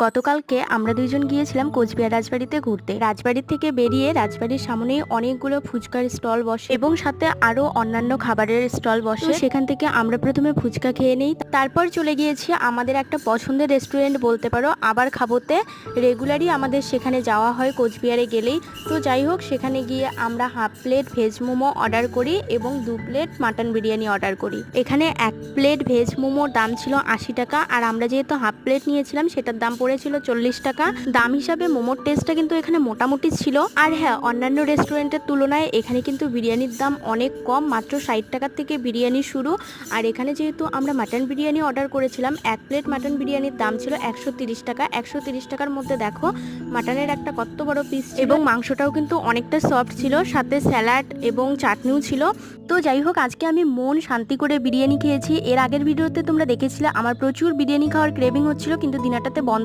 গতকালকে আমরা দুইজন গিয়েছিলাম কোচবিহার রাজবাড়িতে ঘুরতে। রাজবাড়ির থেকে বেরিয়ে রাজবাড়ির সামনেই অনেকগুলো ফুচকার স্টল বসে এবং সাথে আরো অন্যান্য খাবারের স্টল বসে। সেখান থেকে আমরা প্রথমে ফুচকা খেয়ে নিই, তারপর চলে গিয়েছি আমাদের একটা পছন্দের রেস্টুরেন্ট বলতে পারো আবার খাবোতে। রেগুলারই আমাদের সেখানে যাওয়া হয় কোচবিহারে গেলেই। তো যাই হোক, সেখানে গিয়ে আমরা half plate veg momo order করি এবং 2 প্লেট মাটন বিরিয়ানি অর্ডার করি। এখানে 1 প্লেট ভেজ মোমোর দাম ছিল 80 টাকা, আর আমরা যেহেতু হাফ প্লেট নিয়েছিলাম সেটার দাম পড়েছিল 40 টাকা। দাম হিসাবে মোমোর টেস্টটা কিন্তু এখানে মোটামুটি ছিল। আর হ্যাঁ, অন্যান্য রেস্টুরেন্টের তুলনায় এখানে কিন্তু বিরিয়ানির দাম অনেক কম, মাত্র 60 টাকার থেকে বিরিয়ানি শুরু। আর এখানে যেহেতু আমরা মাটন বিরিয়ানি অর্ডার করেছিলাম, 1 প্লেট মাটন বিরিয়ানির দাম ছিল 130 টাকা। 130 টাকার মধ্যে দেখো মাটনের একটা কত বড় পিস এবং মাংসটাও কিন্তু অনেকটা সফট ছিল, সাথে স্যালাড এবং চাটনিও ছিল। তো যাই হোক, আজকে আমি মন শান্তি করে বিরিয়ানি খেয়েছি। এর আগের ভিডিওতে তোমরা দেখেছিলে আমার প্রচুর বিরিয়ানি খাওয়ার ক্রেভিং হচ্ছিল, কিন্তু দিনাটাতে বন্ধ